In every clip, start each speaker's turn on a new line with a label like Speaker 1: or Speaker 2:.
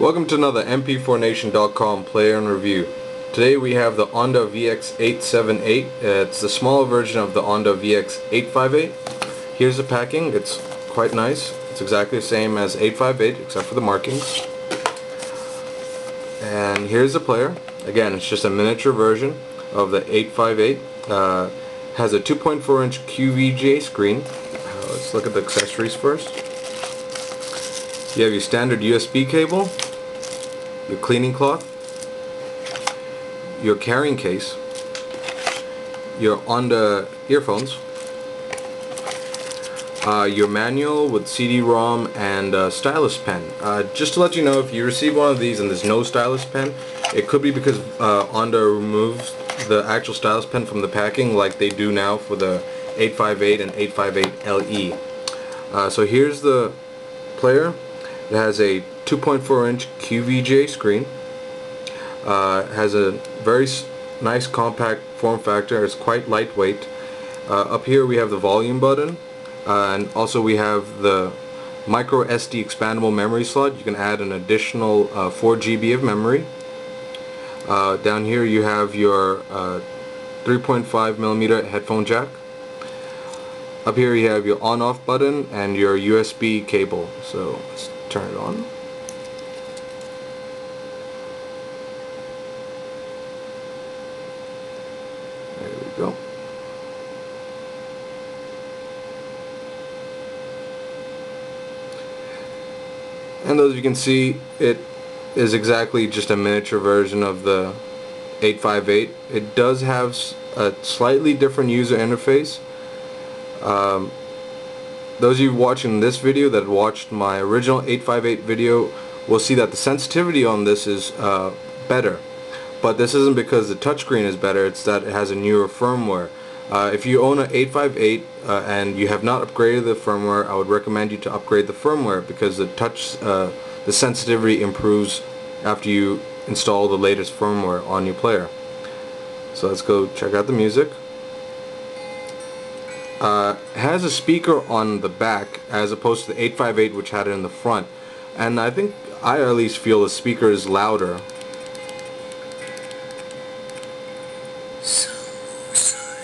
Speaker 1: Welcome to another MP4Nation.com player and review. Today we have the Onda VX878. It's the smaller version of the Onda VX858. Here's the packing. It's quite nice. It's exactly the same as 858 except for the markings. And here's the player. Again, it's just a miniature version of the 858. Has a 2.4-inch QVGA screen. Let's look at the accessories first. You have your standard USB cable, your cleaning cloth, your carrying case, your Onda earphones, your manual with CD-ROM and stylus pen. Just to let you know, if you receive one of these and there's no stylus pen, it could be because Onda removes the actual stylus pen from the packing like they do now for the 858 and 858 LE. So here's the player. It has a 2.4-inch QVGA screen. Has a very nice compact form factor. It's quite lightweight. Up here we have the volume button, and also we have the micro SD expandable memory slot. You can add an additional 4 GB of memory. Down here you have your 3.5mm headphone jack. Up here you have your on-off button and your USB cable. So let's turn it on. There we go. And as you can see, it is exactly just a miniature version of the 858. It does have a slightly different user interface. Those of you watching this video that watched my original 858 video will see that the sensitivity on this is better. But this isn't because the touchscreen is better, it's that it has a newer firmware. If you own an 858 and you have not upgraded the firmware, I would recommend you to upgrade the firmware because the sensitivity improves after you install the latest firmware on your player. So let's go check out the music. It has a speaker on the back as opposed to the 858 which had it in the front, and I think I at least feel the speaker is louder.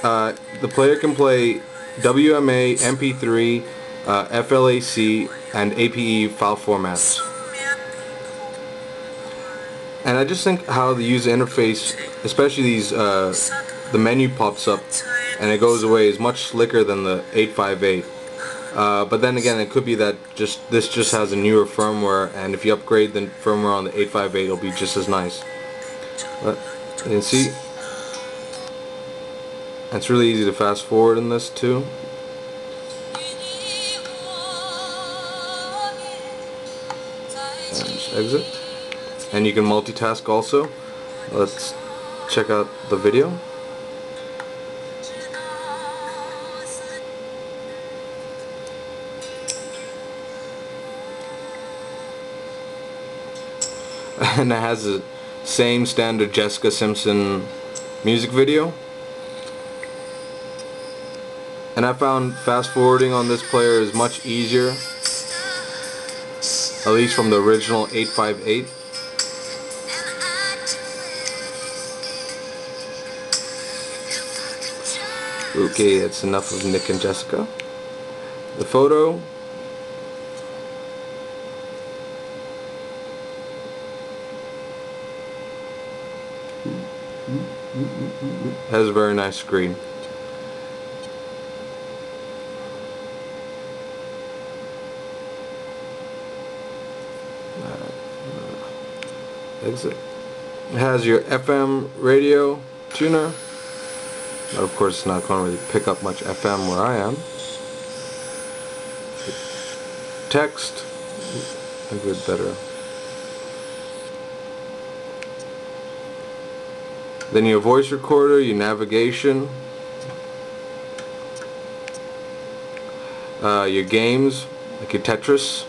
Speaker 1: The player can play WMA, MP3, FLAC and APE file formats. And I just think how the user interface, especially these, the menu pops up and it goes away, is much slicker than the 858. But then again, it could be that this just has a newer firmware, and if you upgrade the firmware on the 858, it'll be just as nice. But you can see, it's really easy to fast forward in this too. And just exit. And you can multitask also. Let's check out the video. And it has the same standard Jessica Simpson music video. And I found fast forwarding on this player is much easier, at least from the original 858. Okay, that's enough of Nick and Jessica. The photo. Has a very nice screen. Exit. It has your FM radio tuner. But of course it's not going to really pick up much FM where I am. Text. A bit better. Then your voice recorder, your navigation, your games, like your Tetris,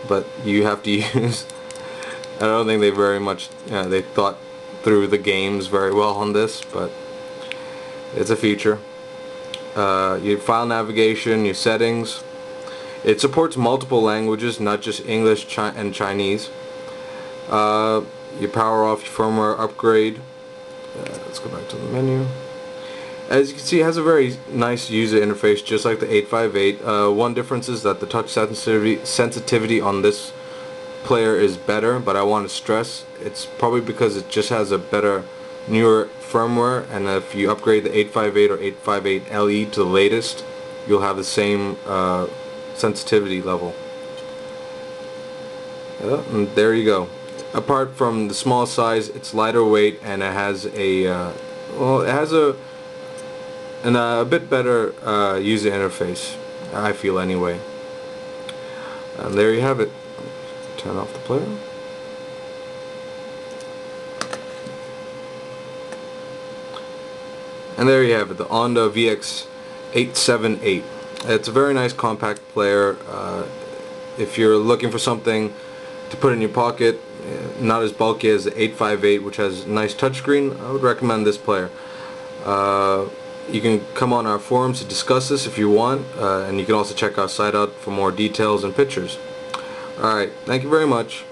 Speaker 1: but you have to use, I don't think they very much, they thought through the games very well on this, but it's a feature. Your file navigation, your settings, It supports multiple languages, not just English and Chinese. You power off your firmware upgrade. Let's go back to the menu. As you can see, it has a very nice user interface, just like the 858. One difference is that the touch sensitivity on this player is better, but I want to stress it's probably because it just has a better, newer firmware, and if you upgrade the 858 or 858 LE to the latest, you'll have the same sensitivity level. And there you go. Apart from the small size, it's lighter weight, and it has a a bit better user interface, I feel anyway. And there you have it. Turn off the player. And there you have it, the Onda VX878. It's a very nice compact player. If you're looking for something to put in your pocket, not as bulky as the 858, which has a nice touchscreen, I would recommend this player. You can come on our forums to discuss this if you want, and you can also check our site out for more details and pictures. Alright, thank you very much.